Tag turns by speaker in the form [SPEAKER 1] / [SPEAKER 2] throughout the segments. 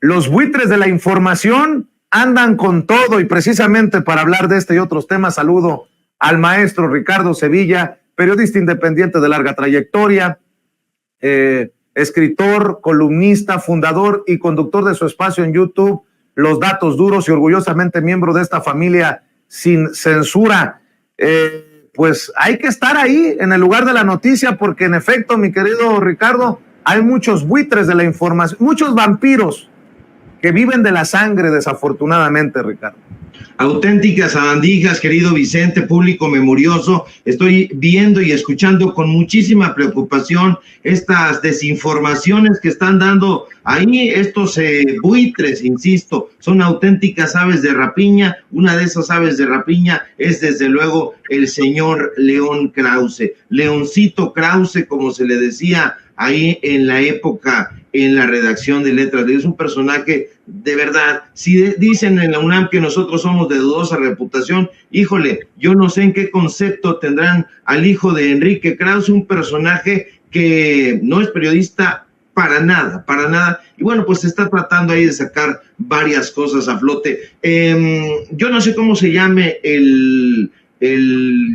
[SPEAKER 1] Los buitres de la información andan con todo, y precisamente para hablar de este y otros temas saludo al maestro Ricardo Sevilla, periodista independiente de larga trayectoria, escritor, columnista, fundador y conductor de su espacio en YouTube, Los Datos Duros, y orgullosamente miembro de esta familia sin censura. Pues hay que estar ahí en el lugar de la noticia, porque en efecto, mi querido Ricardo, hay muchos buitres de la información, muchos vampiros que viven de la sangre, desafortunadamente, Ricardo.
[SPEAKER 2] Auténticas sabandijas, querido Vicente, público memorioso. Estoy viendo y escuchando con muchísima preocupación estas desinformaciones que están dando ahí estos buitres, insisto, son auténticas aves de rapiña. Una de esas aves de rapiña es desde luego el señor León Krause, Leoncito Krause, como se le decía ahí en la época, en la redacción de Letras. Es un personaje de verdad. Si dicen en la UNAM que nosotros somos de dudosa reputación, híjole, yo no sé en qué concepto tendrán al hijo de Enrique Krause, un personaje que no es periodista para nada, y bueno, pues se está tratando ahí de sacar varias cosas a flote. Yo no sé cómo se llame el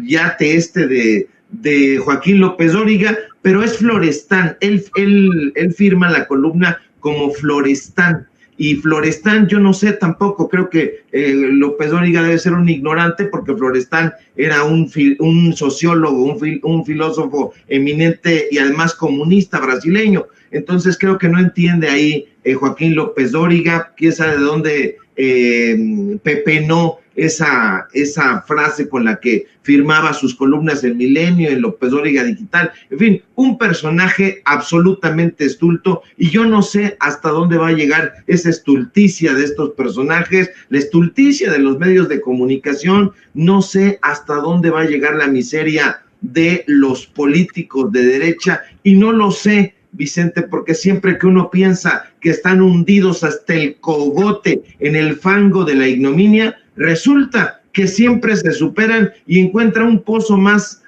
[SPEAKER 2] yate este de Joaquín López Dóriga, pero es Florestán. Él firma la columna como Florestán, y Florestán yo no sé tampoco, creo que López Dóriga debe ser un ignorante, porque Florestán era un sociólogo, un filósofo eminente y además comunista brasileño. Entonces creo que no entiende ahí Joaquín López Dóriga, quién sabe de dónde pepenó esa frase con la que firmaba sus columnas en Milenio, en López Dóriga Digital. En fin, un personaje absolutamente estulto, y yo no sé hasta dónde va a llegar esa estulticia de estos personajes, la estulticia de los medios de comunicación. No sé hasta dónde va a llegar la miseria de los políticos de derecha, y no lo sé, Vicente, porque siempre que uno piensa que están hundidos hasta el cogote en el fango de la ignominia, resulta que siempre se superan y encuentran un pozo más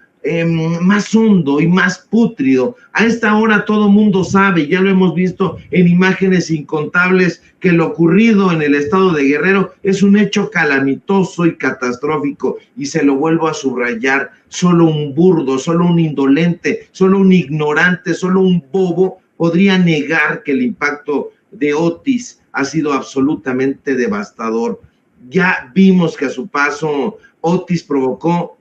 [SPEAKER 2] hondo y más pútrido. A esta hora todo mundo sabe, ya lo hemos visto en imágenes incontables, que lo ocurrido en el estado de Guerrero es un hecho calamitoso y catastrófico, y se lo vuelvo a subrayar: solo un burdo, solo un indolente, solo un ignorante, solo un bobo podría negar que el impacto de Otis ha sido absolutamente devastador. Ya vimos que a su paso Otis provocó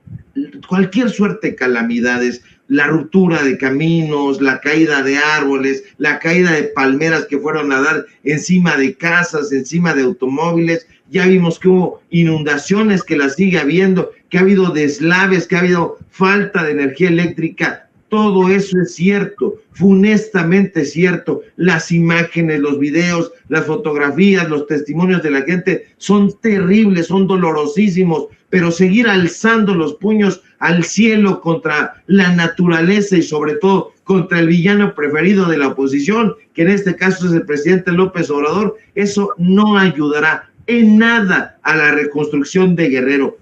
[SPEAKER 2] cualquier suerte de calamidades, la ruptura de caminos, la caída de árboles, la caída de palmeras que fueron a dar encima de casas, encima de automóviles. Ya vimos que hubo inundaciones, que las sigue habiendo, que ha habido deslaves, que ha habido falta de energía eléctrica. Todo eso es cierto, funestamente cierto. Las imágenes, los videos, las fotografías, los testimonios de la gente son terribles, son dolorosísimos, pero seguir alzando los puños al cielo contra la naturaleza y sobre todo contra el villano preferido de la oposición, que en este caso es el presidente López Obrador, eso no ayudará en nada a la reconstrucción de Guerrero.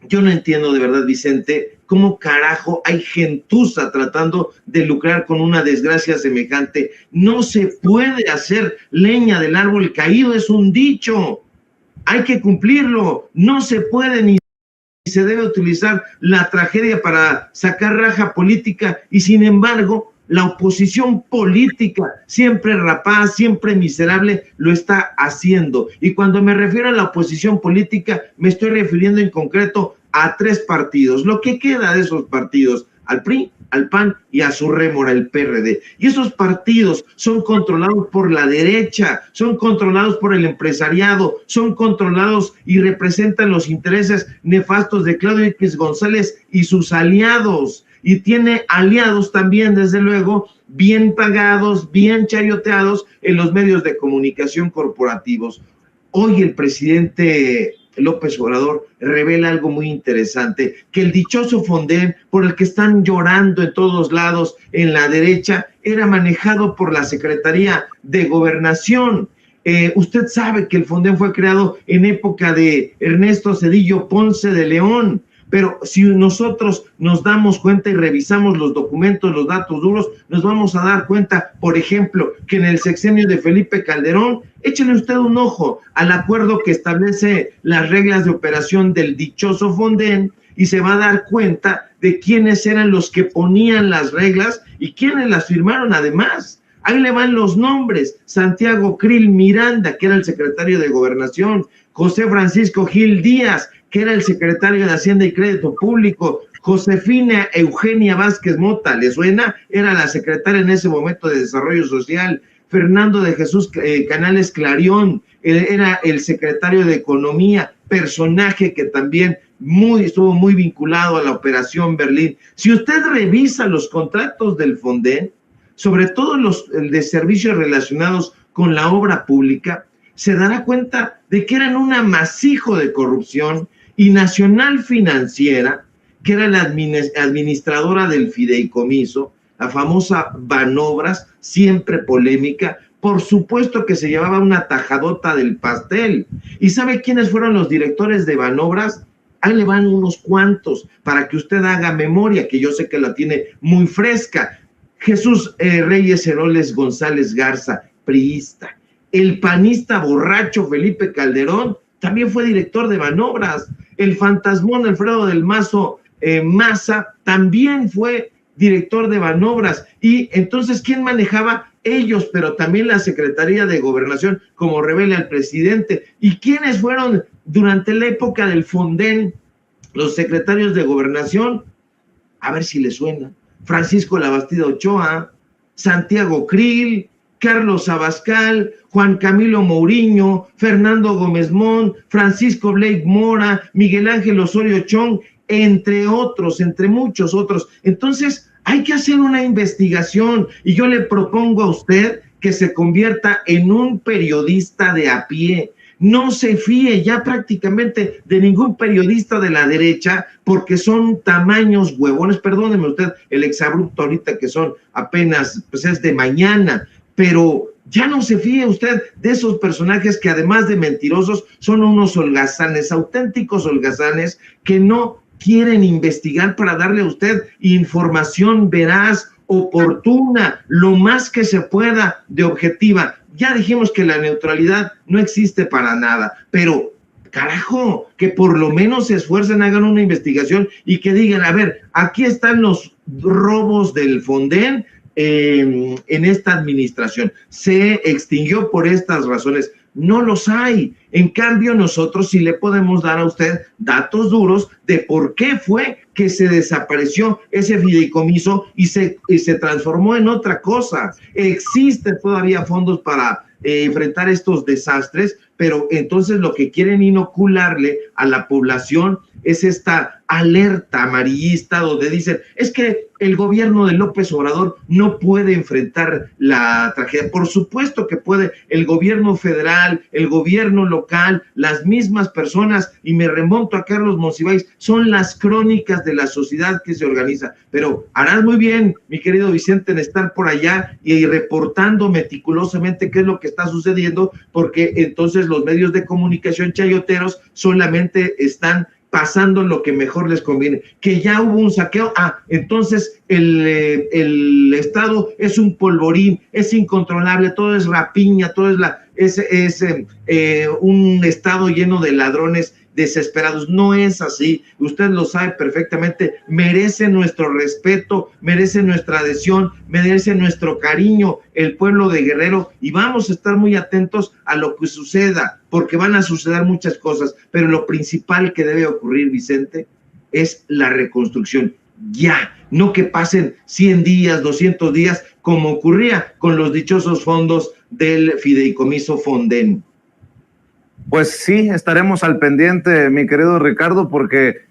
[SPEAKER 2] Yo no entiendo de verdad, Vicente, cómo carajo hay gentuza tratando de lucrar con una desgracia semejante. No se puede hacer leña del árbol caído, es un dicho. Hay que cumplirlo. No se puede ni se debe utilizar la tragedia para sacar raja política, y sin embargo la oposición política, siempre rapaz, siempre miserable, lo está haciendo. Y cuando me refiero a la oposición política, me estoy refiriendo en concreto a 3 partidos, lo que queda de esos partidos: al PRI, al PAN y a su rémora, el PRD. Y esos partidos son controlados por la derecha, son controlados por el empresariado, son controlados y representan los intereses nefastos de Claudio X González y sus aliados. Y tiene aliados también, desde luego, bien pagados, bien chayoteados en los medios de comunicación corporativos. Hoy el presidente López Obrador revela algo muy interesante: que el dichoso Fonden, por el que están llorando en todos lados en la derecha, era manejado por la Secretaría de Gobernación. Usted sabe que el Fonden fue creado en época de Ernesto Zedillo Ponce de León. pero si nosotros nos damos cuenta y revisamos los documentos, los datos duros, nos vamos a dar cuenta, por ejemplo, que en el sexenio de Felipe Calderón, échale usted un ojo al acuerdo que establece las reglas de operación del dichoso Fonden y se va a dar cuenta de quiénes eran los que ponían las reglas y quiénes las firmaron además. Ahí le van los nombres: Santiago Krill Miranda, que era el secretario de Gobernación; José Francisco Gil Díaz, que era el secretario de Hacienda y Crédito Público; Josefina Eugenia Vázquez Mota, ¿le suena? Era la secretaria en ese momento de Desarrollo Social; Fernando de Jesús Canales Clarión, era el secretario de Economía, personaje que también estuvo muy vinculado a la Operación Berlín. Si usted revisa los contratos del Fonden, sobre todo los de servicios relacionados con la obra pública, se dará cuenta de que eran un amasijo de corrupción, y Nacional Financiera, que era la administradora del fideicomiso, la famosa Banobras, siempre polémica, por supuesto que se llevaba una tajadota del pastel. ¿Y sabe quiénes fueron los directores de Banobras? Ahí le van unos cuantos para que usted haga memoria, que yo sé que la tiene muy fresca. Jesús Reyes Heroles González Garza, priista. El panista borracho Felipe Calderón también fue director de Banobras. El fantasmón Alfredo del Mazo Maza también fue director de Banobras. Y entonces, ¿quién manejaba? Ellos, pero también la Secretaría de Gobernación, como revela el presidente. ¿Y quiénes fueron durante la época del Fonden los secretarios de Gobernación? A ver si le suena: Francisco Labastida Ochoa, Santiago Krill, Carlos Abascal, Juan Camilo Mourinho, Fernando Gómez Mont, Francisco Blake Mora, Miguel Ángel Osorio Chong, entre otros, entre muchos otros. Entonces, hay que hacer una investigación, y yo le propongo a usted que se convierta en un periodista de a pie. No se fíe ya prácticamente de ningún periodista de la derecha, porque son tamaños huevones. Perdóneme usted el exabrupto ahorita, que son apenas, pues es de mañana, pero ya no se fíe usted de esos personajes que, además de mentirosos, son unos holgazanes, auténticos holgazanes, que no quieren investigar para darle a usted información veraz, oportuna, lo más que se pueda, de objetiva. Ya dijimos que la neutralidad no existe para nada, pero carajo, que por lo menos se esfuercen, hagan una investigación y que digan: a ver, aquí están los robos del Fonden en esta administración, se extinguió por estas razones. No los hay. En cambio, nosotros sí le podemos dar a usted datos duros de por qué fue que se desapareció ese fideicomiso y se transformó en otra cosa. Existen todavía fondos para enfrentar estos desastres, pero entonces lo que quieren inocularle a la población es esta alerta amarillista, donde dicen: es que el gobierno de López Obrador no puede enfrentar la tragedia. Por supuesto que puede. El gobierno federal, el gobierno local, las mismas personas, y me remonto a Carlos Monsiváis, son las crónicas de la sociedad que se organiza. Pero harás muy bien, mi querido Vicente, en estar por allá y reportando meticulosamente qué es lo que está sucediendo, porque entonces los medios de comunicación chayoteros solamente están pasando lo que mejor les conviene. Que ya hubo un saqueo, entonces el Estado es un polvorín, es incontrolable, todo es rapiña, todo es un Estado lleno de ladrones desesperados. No es así, usted lo sabe perfectamente. Merece nuestro respeto, merece nuestra adhesión, merece nuestro cariño el pueblo de Guerrero, y vamos a estar muy atentos a lo que suceda, porque van a suceder muchas cosas, pero lo principal que debe ocurrir, Vicente, es la reconstrucción. Ya, no que pasen 100 días, 200 días, como ocurría con los dichosos fondos del fideicomiso Fonden.
[SPEAKER 1] Pues sí, estaremos al pendiente, mi querido Ricardo, porque